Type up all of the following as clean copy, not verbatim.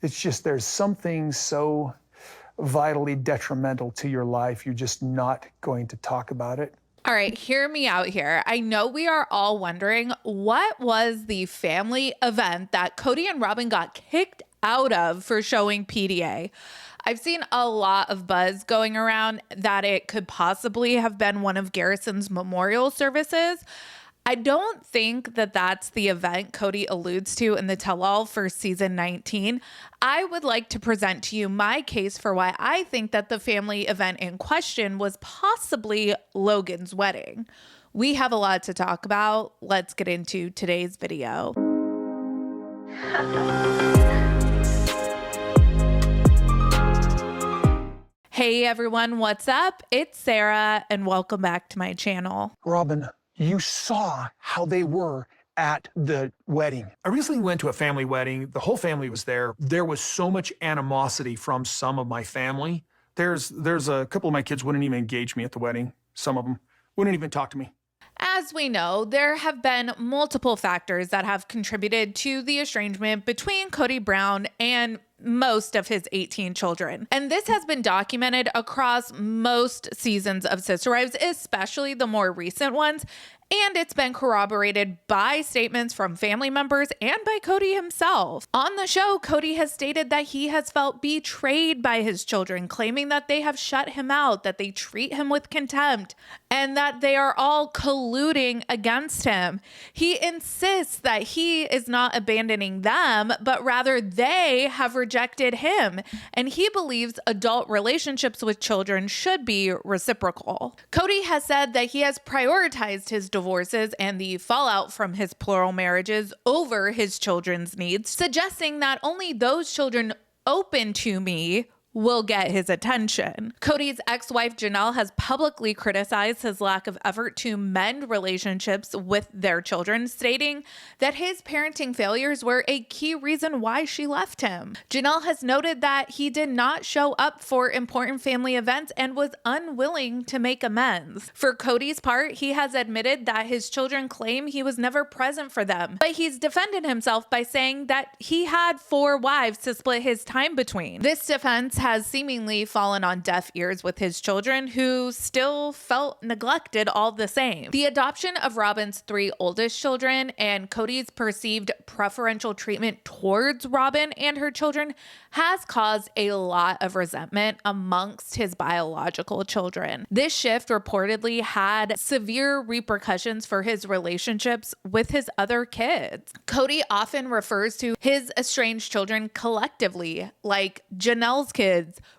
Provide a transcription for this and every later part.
It's just there's something so vitally detrimental to your life, you're just not going to talk about it. All right, hear me out here. I know we are all wondering, what was the family event that Kody and Robyn got kicked out of for showing PDA? I've seen a lot of buzz going around that it could possibly have been one of Garrison's memorial services. I don't think that that's the event Kody alludes to in the tell-all for season 19. I would like to present to you my case for why I think that the family event in question was possibly Logan's wedding. We have a lot to talk about. Let's get into today's video. Hey everyone, what's up? It's Sarah and welcome back to my channel. Robyn, you saw how they were at the wedding. I recently went to a family wedding. The whole family was there. There was so much animosity from some of my family. There's a couple of my kids wouldn't even engage me at the wedding. Some of them wouldn't even talk to me. As we know, there have been multiple factors that have contributed to the estrangement between Kody Brown and most of his 18 children. And this has been documented across most seasons of Sister Wives, especially the more recent ones. And it's been corroborated by statements from family members and by Kody himself. On the show, Kody has stated that he has felt betrayed by his children, claiming that they have shut him out, that they treat him with contempt, and that they are all colluding against him. He insists that he is not abandoning them, but rather they have rejected him. And he believes adult relationships with children should be reciprocal. Kody has said that he has prioritized his divorces and the fallout from his plural marriages over his children's needs, suggesting that only those children open to me will get his attention. Kody's ex-wife Janelle has publicly criticized his lack of effort to mend relationships with their children, stating that his parenting failures were a key reason why she left him. Janelle has noted that he did not show up for important family events and was unwilling to make amends. For Kody's part, he has admitted that his children claim he was never present for them, but he's defended himself by saying that he had 4 wives to split his time between. This defense has seemingly fallen on deaf ears with his children, who still felt neglected all the same. The adoption of Robyn's 3 oldest children and Kody's perceived preferential treatment towards Robyn and her children has caused a lot of resentment amongst his biological children. This shift reportedly had severe repercussions for his relationships with his other kids. Kody often refers to his estranged children collectively, like Janelle's kids,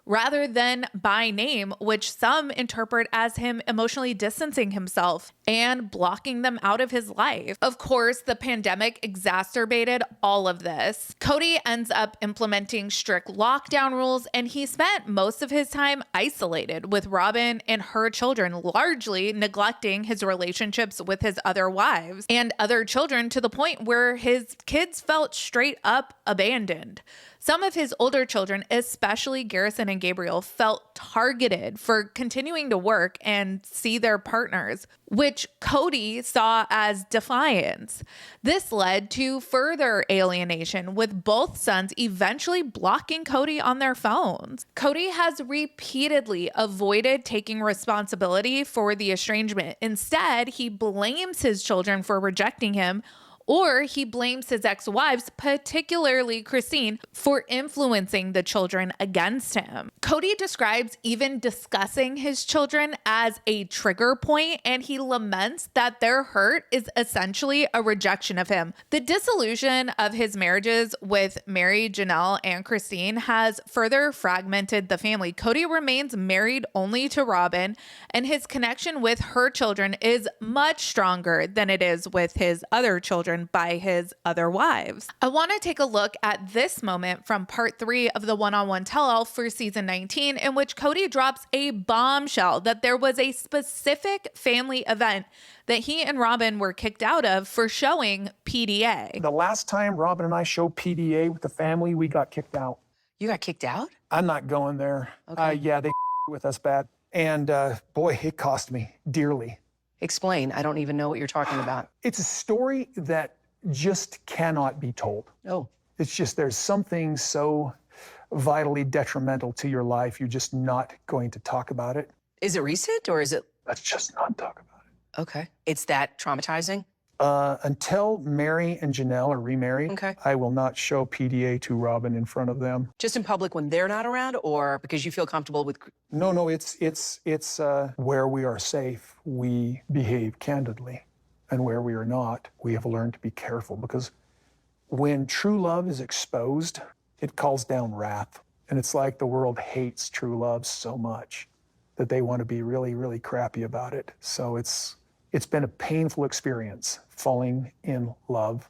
rather than by name, which some interpret as him emotionally distancing himself and blocking them out of his life. Of course, the pandemic exacerbated all of this. Kody ends up implementing strict lockdown rules, and he spent most of his time isolated with Robyn and her children, largely neglecting his relationships with his other wives and other children, to the point where his kids felt straight up abandoned. Some of his older children, especially Garrison and Gabriel, felt targeted for continuing to work and see their partners, which Kody saw as defiance. This led to further alienation, with both sons eventually blocking Kody on their phones. Kody has repeatedly avoided taking responsibility for the estrangement. Instead, he blames his children for rejecting him, or he blames his ex-wives, particularly Christine, for influencing the children against him. Kody describes even discussing his children as a trigger point, and he laments that their hurt is essentially a rejection of him. The dissolution of his marriages with Mary, Janelle, and Christine has further fragmented the family. Kody remains married only to Robyn, and his connection with her children is much stronger than it is with his other children by his other wives. I want to take a look at this moment from part 3 of the one-on-one tell-all for season 19, in which Kody drops a bombshell that there was a specific family event that he and Robyn were kicked out of for showing PDA. The last time Robyn and I showed PDA with the family, we got kicked out. You got kicked out? I'm not going there. Okay. Yeah, they with us bad. And boy, it cost me dearly. Explain. I don't even know what you're talking about. It's a story that just cannot be told. Oh. It's just there's something so vitally detrimental to your life, you're just not going to talk about it. Is it recent or is it? Let's just not talk about it. Okay. It's that traumatizing? Until Mary and Janelle are remarried, Okay. I will not show PDA to Robyn in front of them. Just in public when they're not around or because you feel comfortable with? No, it's where we are safe, we behave candidly. And where we are not, we have learned to be careful, because when true love is exposed, it calls down wrath. And it's like the world hates true love so much that they want to be really, really crappy about it. So it's been a painful experience falling in love,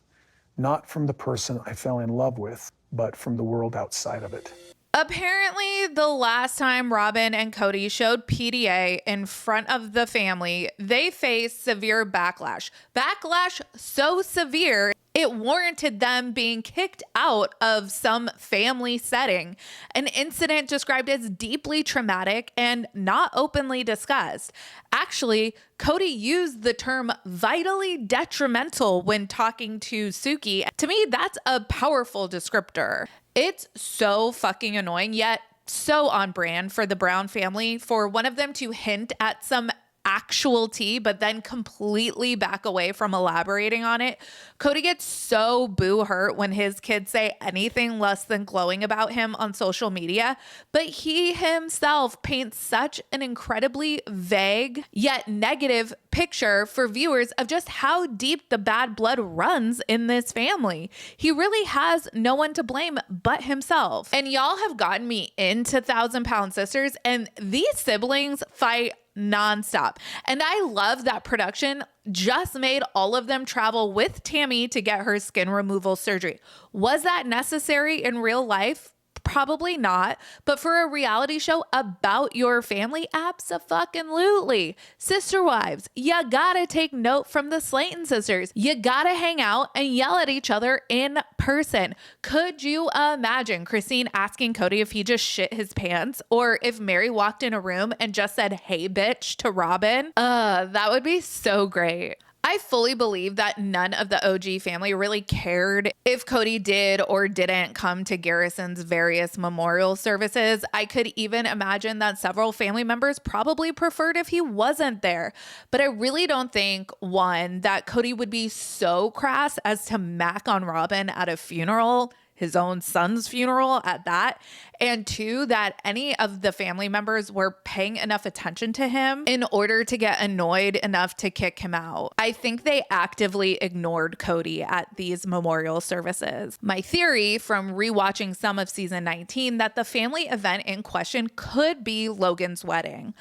not from the person I fell in love with, but from the world outside of it. Apparently, the last time Robyn and Kody showed PDA in front of the family, they faced severe backlash. Backlash so severe, it warranted them being kicked out of some family setting. An incident described as deeply traumatic and not openly discussed. Actually, Kody used the term vitally detrimental when talking to Suki. To me, that's a powerful descriptor. It's so fucking annoying, yet so on brand for the Brown family for one of them to hint at some actual tea, but then completely back away from elaborating on it. Kody gets so boo hurt when his kids say anything less than glowing about him on social media, but he himself paints such an incredibly vague yet negative picture for viewers of just how deep the bad blood runs in this family. He really has no one to blame but himself. And y'all have gotten me into 1,000 Pound Sisters, and these siblings fight nonstop. And I love that production just made all of them travel with Tammy to get her skin removal surgery. Was that necessary in real life? Probably not, but for a reality show about your family, abso-fucking-lutely. Sister wives, you gotta take note from the Slayton sisters. You gotta hang out and yell at each other in person. Could you imagine Christine asking Kody if he just shit his pants, or if Mary walked in a room and just said, "Hey bitch," to Robyn? That would be so great. I fully believe that none of the OG family really cared if Kody did or didn't come to Garrison's various memorial services. I could even imagine that several family members probably preferred if he wasn't there. But I really don't think, one, that Kody would be so crass as to mac on Robyn at a funeral, his own son's funeral at that, and two, that any of the family members were paying enough attention to him in order to get annoyed enough to kick him out. I think they actively ignored Kody at these memorial services. My theory from rewatching some of season 19 that the family event in question could be Logan's wedding.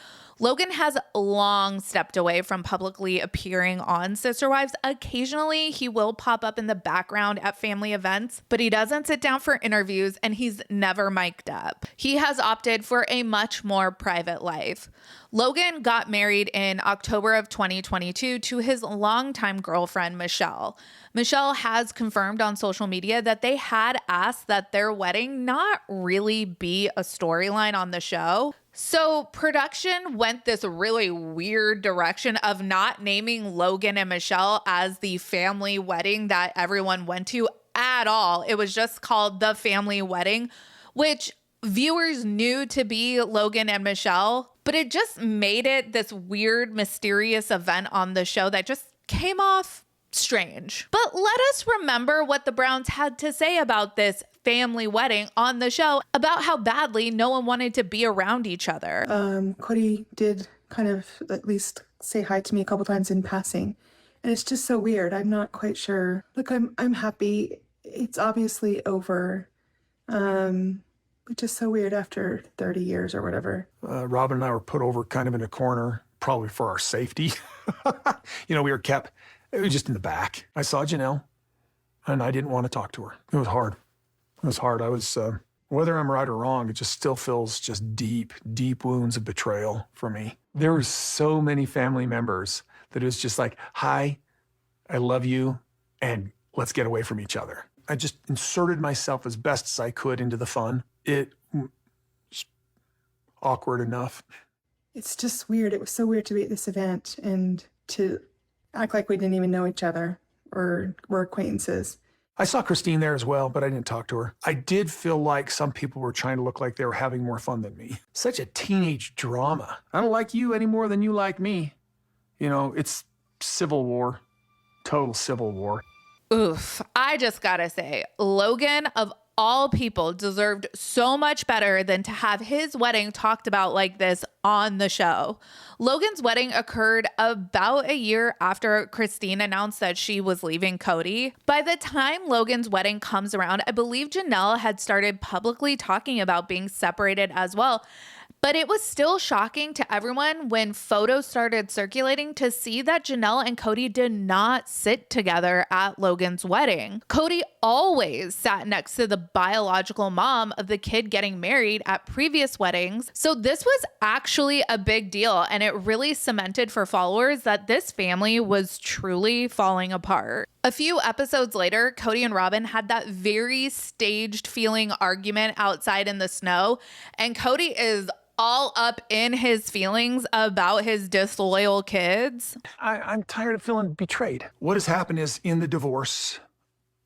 Logan has long stepped away from publicly appearing on Sister Wives. Occasionally, he will pop up in the background at family events, but he doesn't sit down for interviews and he's never mic'd up. He has opted for a much more private life. Logan got married in October of 2022 to his longtime girlfriend, Michelle. Michelle has confirmed on social media that they had asked that their wedding not really be a storyline on the show. So production went this really weird direction of not naming Logan and Michelle as the family wedding that everyone went to at all. It was just called the family wedding, which viewers knew to be Logan and Michelle, but it just made it this weird, mysterious event on the show that just came off strange. But let us remember what the Browns had to say about this family wedding on the show, about how badly no one wanted to be around each other. Kody did kind of at least say hi to me a couple times in passing, and it's just so weird. I'm not quite sure. Look, I'm happy. It's obviously over. But just so weird after 30 years or whatever. Robyn and I were put over kind of in a corner, probably for our safety. We were kept just in the back. I saw Janelle, and I didn't want to talk to her. It was hard. It was hard. I was, whether I'm right or wrong, it just still feels just deep, deep wounds of betrayal for me. There were so many family members that it was just like, hi, I love you, and let's get away from each other. I just inserted myself as best as I could into the fun. It was awkward enough. It's just weird. It was so weird to be at this event and to act like we didn't even know each other or were acquaintances. I saw Christine there as well, but I didn't talk to her. I did feel like some people were trying to look like they were having more fun than me. Such a teenage drama. I don't like you any more than you like me. You know, it's civil war, total civil war. Oof, I just gotta say, Logan, of all people, deserved so much better than to have his wedding talked about like this on the show. Logan's wedding occurred about a year after Christine announced that she was leaving Kody. By the time Logan's wedding comes around, I believe Janelle had started publicly talking about being separated as well. But it was still shocking to everyone when photos started circulating to see that Janelle and Kody did not sit together at Logan's wedding. Kody always sat next to the biological mom of the kid getting married at previous weddings. So this was actually a big deal, and it really cemented for followers that this family was truly falling apart. A few episodes later, Kody and Robyn had that very staged feeling argument outside in the snow, and Kody is all up in his feelings about his disloyal kids. I'm tired of feeling betrayed. What has happened is in the divorce,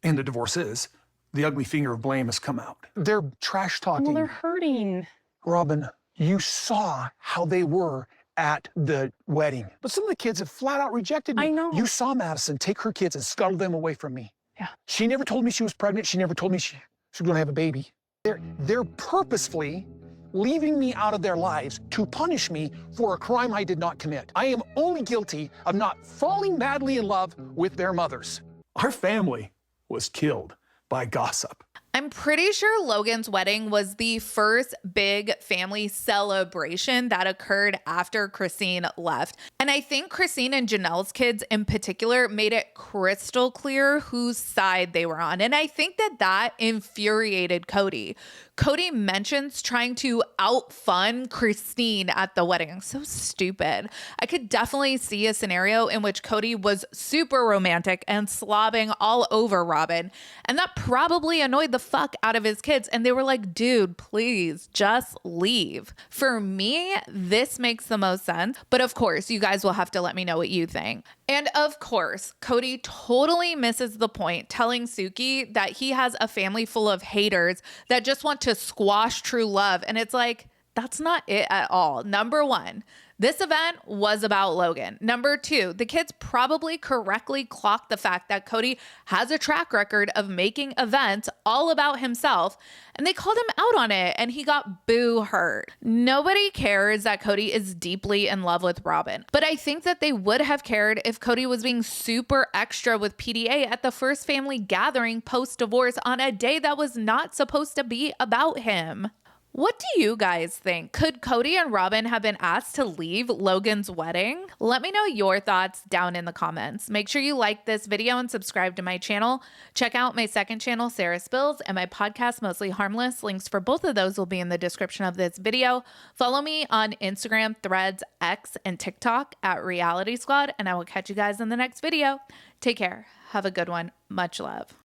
and the divorce is, the ugly finger of blame has come out. They're trash talking. Well, they're hurting. Robyn, you saw how they were at the wedding. But some of the kids have flat out rejected me. I know. You saw Madison take her kids and scuttle them away from me. Yeah. She never told me she was pregnant. She never told me she was going to have a baby. They're purposefully leaving me out of their lives to punish me for a crime I did not commit. I am only guilty of not falling madly in love with their mothers. Our family was killed by gossip. I'm pretty sure Logan's wedding was the first big family celebration that occurred after Christine left. And I think Christine and Janelle's kids in particular made it crystal clear whose side they were on. And I think that infuriated Kody. Kody mentions trying to outfun Christine at the wedding. So stupid. I could definitely see a scenario in which Kody was super romantic and slobbing all over Robyn. And that probably annoyed the fuck out of his kids. And they were like, dude, please just leave. For me, this makes the most sense. But of course, you guys will have to let me know what you think. And of course, Kody totally misses the point telling Suki that he has a family full of haters that just want to squash true love. And it's like, that's not it at all. Number one, this event was about Logan. Number two, the kids probably correctly clocked the fact that Kody has a track record of making events all about himself, and they called him out on it, and he got boo hurt. Nobody cares that Kody is deeply in love with Robyn, but I think that they would have cared if Kody was being super extra with PDA at the first family gathering post-divorce on a day that was not supposed to be about him. What do you guys think? Could Kody and Robyn have been asked to leave Logan's wedding? Let me know your thoughts down in the comments. Make sure you like this video and subscribe to my channel. Check out my second channel, Sarah Spills, and my podcast, Mostly Harmless. Links for both of those will be in the description of this video. Follow me on Instagram, Threads, X, and TikTok at Reality Squad, and I will catch you guys in the next video. Take care. Have a good one. Much love.